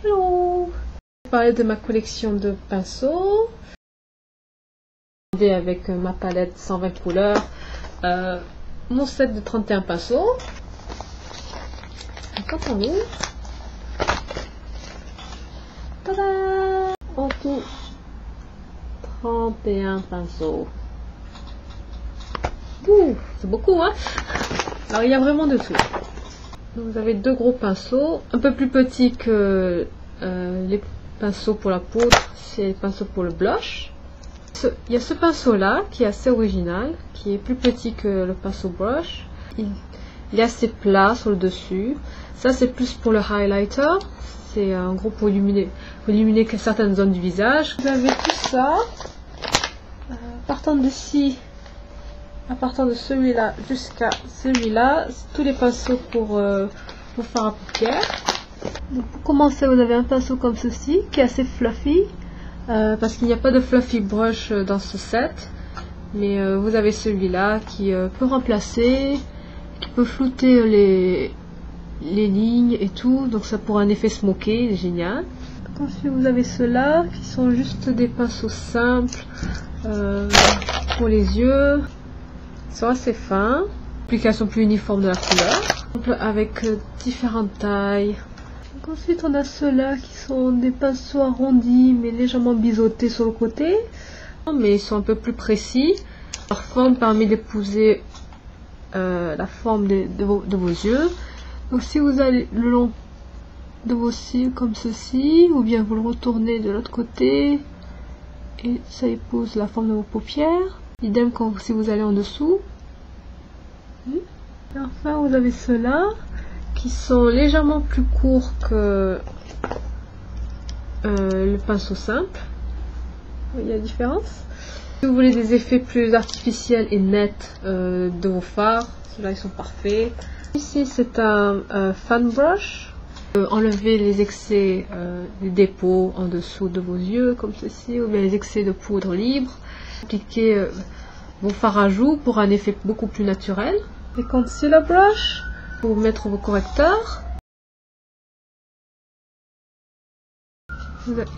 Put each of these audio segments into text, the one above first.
Hello! Je vais parler de ma collection de pinceaux. Avec ma palette 120 couleurs, mon set de 31 pinceaux. Quand on ouvre, tada! En tout, 31 pinceaux. C'est beaucoup, hein? Alors, il y a vraiment de tout. Donc, vous avez deux gros pinceaux, un peu plus petits que les pinceaux pour la poudre, c'est les pinceaux pour le blush. Il y a ce pinceau là qui est assez original, qui est plus petit que le pinceau brush. Il est assez plat sur le dessus. Ça c'est plus pour le highlighter. C'est en gros pour illuminer certaines zones du visage. Vous avez tout ça. Partant de celui-là jusqu'à celui-là, c'est tous les pinceaux pour vos fards à paupières. Donc, pour commencer, vous avez un pinceau comme ceci qui est assez fluffy. Parce qu'il n'y a pas de fluffy brush dans ce set, mais vous avez celui-là qui peut remplacer, qui peut flouter les lignes et tout, donc ça pour un effet smoké, c'est génial. Ensuite vous avez ceux-là qui sont juste des pinceaux simples pour les yeux, ils sont assez fins, application plus uniforme de la couleur, avec différentes tailles. Donc ensuite on a ceux-là qui sont des pinceaux arrondis mais légèrement biseautés sur le côté, mais ils sont un peu plus précis. Leur forme permet d'épouser la forme de vos yeux. Donc si vous allez le long de vos cils comme ceci, ou bien vous le retournez de l'autre côté et ça épouse la forme de vos paupières. Idem quand si vous allez en dessous. Et enfin vous avez ceux-là qui sont légèrement plus courts que le pinceau simple. Il y a la différence. Si vous voulez des effets plus artificiels et nets de vos fards, ceux-là ils sont parfaits. Ici c'est un fan brush. Enlever les excès des dépôts en dessous de vos yeux comme ceci, ou bien les excès de poudre libre. Appliquez vos fards à joues pour un effet beaucoup plus naturel. Les concealer brush pour mettre vos correcteurs.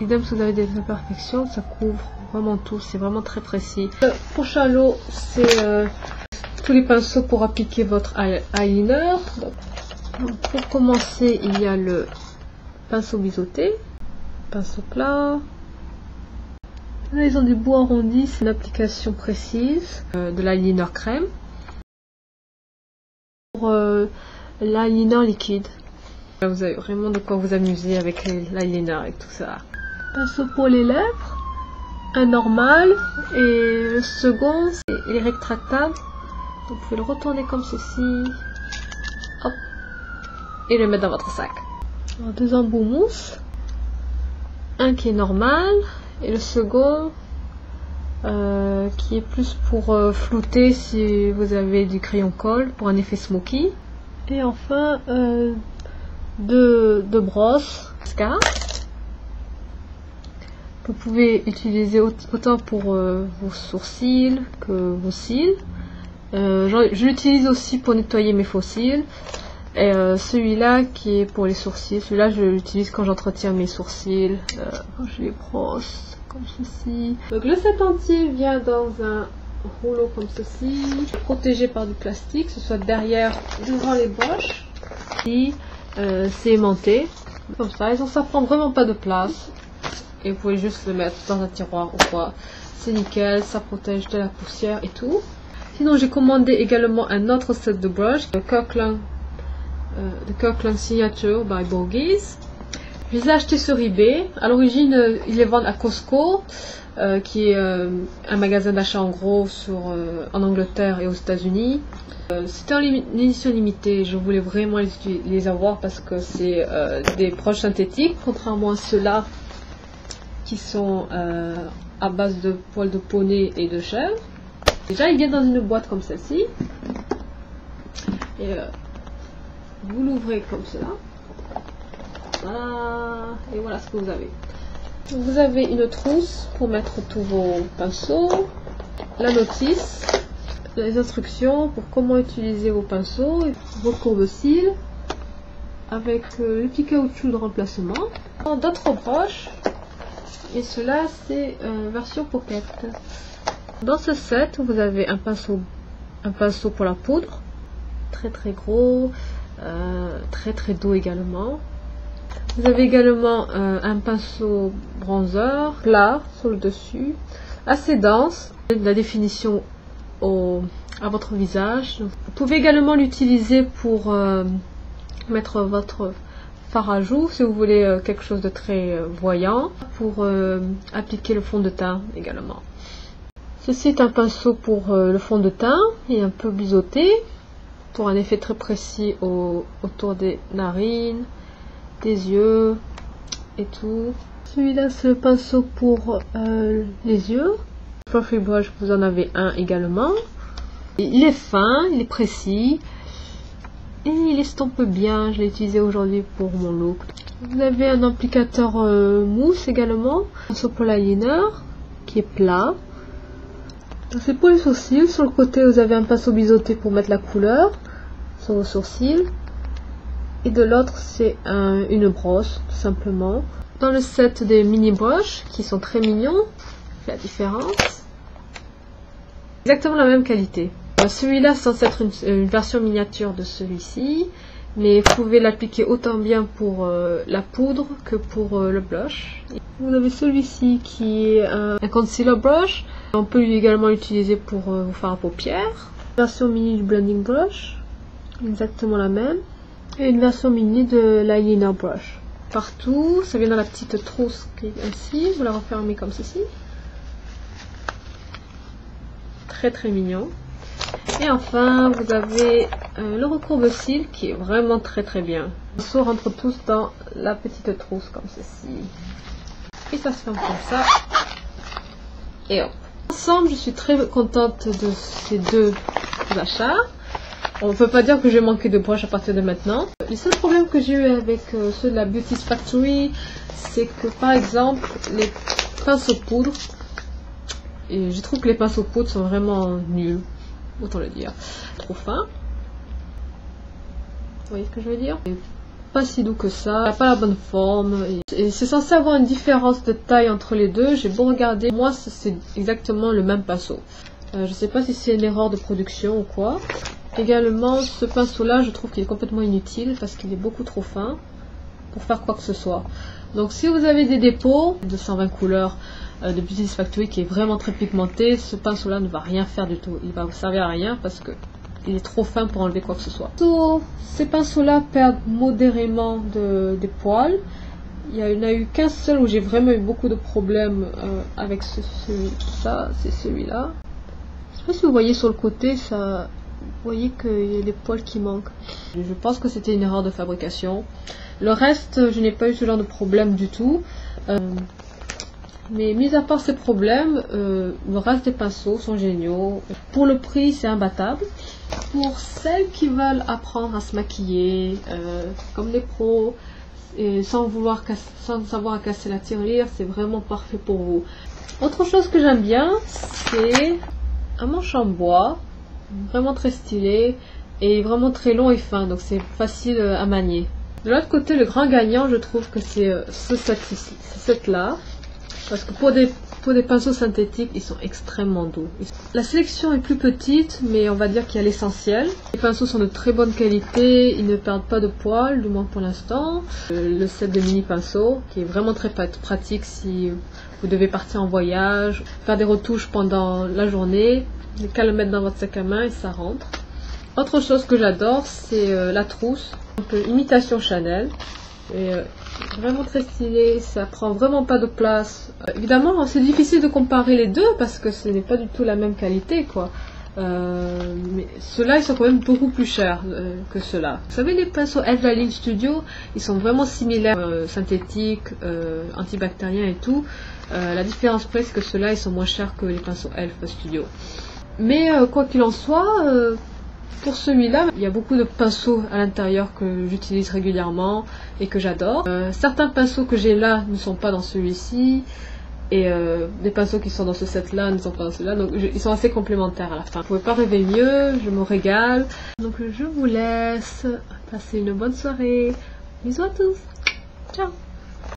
Idem si vous avez des imperfections, ça couvre vraiment tout, c'est vraiment très précis. Le prochain lot, c'est tous les pinceaux pour appliquer votre eyeliner. Donc, pour commencer, il y a le pinceau biseauté, pinceau plat. Là, ils ont des bouts arrondis, c'est une application précise de l'eyeliner crème. Pour l'eyeliner liquide. Là, vous avez vraiment de quoi vous amuser avec l'eyeliner et tout ça. Pinceau pour les lèvres, un normal, et le second, il est rétractable. Donc, vous pouvez le retourner comme ceci, hop, et le mettre dans votre sac. Alors, deux embouts mousse, un qui est normal, et le second qui est plus pour flouter si vous avez du crayon colle pour un effet smoky. Et enfin deux brosses mascara. Vous pouvez utiliser autant pour vos sourcils que vos cils. Je l'utilise aussi pour nettoyer mes faux cils. Et celui-là qui est pour les sourcils, celui-là je l'utilise quand j'entretiens mes sourcils, quand je les brosse, comme ceci. Donc le set entier vient dans un rouleau comme ceci, protégé par du plastique, que ce soit derrière, devant les broches. Et c'est aimanté, comme ça, et ça prend vraiment pas de place. Et vous pouvez juste le mettre dans un tiroir ou quoi. C'est nickel, ça protège de la poussière et tout. Sinon j'ai commandé également un autre set de brushes, de Kirkland Signature by Borges. Je les ai achetés sur eBay. À l'origine, ils les vendent à Costco, qui est un magasin d'achat en gros en Angleterre et aux États-Unis. C'était en édition limitée. Je voulais vraiment les avoir parce que c'est des brushes synthétiques, contrairement à ceux-là qui sont à base de poils de poney et de chèvre. Déjà, ils viennent dans une boîte comme celle-ci. Et vous l'ouvrez comme cela. Voilà. Et voilà ce que vous avez. Vous avez une trousse pour mettre tous vos pinceaux. La notice. Les instructions pour comment utiliser vos pinceaux. Vos courbes cils. avec le petit caoutchouc de remplacement. D'autres broches, et cela c'est version pocket. Dans ce set, vous avez un pinceau pour la poudre, très gros, très doux également. Vous avez également un pinceau bronzer plat sur le dessus, assez dense, de la définition à votre visage. Vous pouvez également l'utiliser pour mettre votre fard à joues si vous voulez quelque chose de très voyant, pour appliquer le fond de teint également. Ceci est un pinceau pour le fond de teint, et un peu biseauté, pour un effet très précis autour des narines, des yeux et tout. Celui-là c'est le pinceau pour les yeux. Fluffy brush, vous en avez un également. Il est fin, il est précis et il estompe bien. Je l'ai utilisé aujourd'hui pour mon look. Vous avez un applicateur mousse également, un pinceau pour l'eyeliner qui est plat. C'est pour les sourcils. Sur le côté vous avez un pinceau biseauté pour mettre la couleur sur vos sourcils, et de l'autre c'est une brosse tout simplement. Dans le set des mini brushes qui sont très mignons, la différence, exactement la même qualité. Celui-là c'est censé être une version miniature de celui-ci, mais vous pouvez l'appliquer autant bien pour la poudre que pour le blush. Vous avez celui-ci qui est un concealer brush. On peut également l'utiliser pour vous faire à paupières. Version mini du blending brush, exactement la même. Et une version mini de l'eyeliner brush. Partout, ça vient dans la petite trousse qui est ainsi. Vous la refermez comme ceci. Très mignon. Et enfin, vous avez le recourbe-cils qui est vraiment très bien. Les pinceaux rentrent tous dans la petite trousse comme ceci. Et ça se ferme comme ça. Et hop. Ensemble, je suis très contente de ces deux achats. On ne peut pas dire que j'ai manqué de brushes à partir de maintenant. Les seuls problèmes que j'ai eu avec ceux de la Beauty Factory, c'est que par exemple, les pinceaux poudre, et je trouve que les pinceaux poudre sont vraiment nuls, autant le dire. Trop fins. Vous voyez ce que je veux dire? Pas si doux que ça, il n'a pas la bonne forme. Et c'est censé avoir une différence de taille entre les deux. J'ai beau regarder, moi c'est exactement le même pinceau. Je sais pas si c'est une erreur de production ou quoi. Également, ce pinceau là, je trouve qu'il est complètement inutile parce qu'il est beaucoup trop fin pour faire quoi que ce soit. Donc si vous avez des dépôts de 120 couleurs de Beauty Factory qui est vraiment très pigmenté, ce pinceau là ne va rien faire du tout. Il va vous servir à rien parce que il est trop fin pour enlever quoi que ce soit. Ces pinceaux là perdent modérément des poils. Il n'y en a eu qu'un seul où j'ai vraiment eu beaucoup de problèmes avec ça, c'est celui-là. Je sais pas si vous voyez sur le côté, ça, vous voyez qu'il y a des poils qui manquent. Je pense que c'était une erreur de fabrication. Le reste, je n'ai pas eu ce genre de problème du tout. Mais mis à part ces problèmes, le reste des pinceaux sont géniaux. Pour le prix, c'est imbattable. Pour celles qui veulent apprendre à se maquiller, comme les pros, et sans savoir à casser la tirelire, c'est vraiment parfait pour vous. Autre chose que j'aime bien, c'est un manche en bois, vraiment très stylé, et vraiment très long et fin, donc c'est facile à manier. De l'autre côté, le grand gagnant, je trouve que c'est ce set-là. Parce que pour des pinceaux synthétiques, ils sont extrêmement doux. La sélection est plus petite, mais on va dire qu'il y a l'essentiel. Les pinceaux sont de très bonne qualité, ils ne perdent pas de poils, du moins pour l'instant. Le set de mini pinceaux, qui est vraiment très pratique si vous devez partir en voyage, faire des retouches pendant la journée, qu'à le mettre dans votre sac à main et ça rentre. Autre chose que j'adore, c'est la trousse, donc imitation Chanel. Et vraiment très stylé, ça prend vraiment pas de place. Évidemment, c'est difficile de comparer les deux parce que ce n'est pas du tout la même qualité, quoi. Mais ceux-là, ils sont quand même beaucoup plus chers que ceux-là. Vous savez, les pinceaux Elf la ligne Studio, ils sont vraiment similaires, synthétiques, antibactériens et tout. La différence près, c'est que ceux-là, ils sont moins chers que les pinceaux Elf Studio. Mais quoi qu'il en soit, pour celui-là, il y a beaucoup de pinceaux à l'intérieur que j'utilise régulièrement et que j'adore. Certains pinceaux que j'ai là ne sont pas dans celui-ci. Et des pinceaux qui sont dans ce set-là ne sont pas dans celui-là. Donc ils sont assez complémentaires à la fin. Vous ne pouvez pas rêver mieux, je me régale. Donc je vous laisse. Passez une bonne soirée. Bisous à tous. Ciao.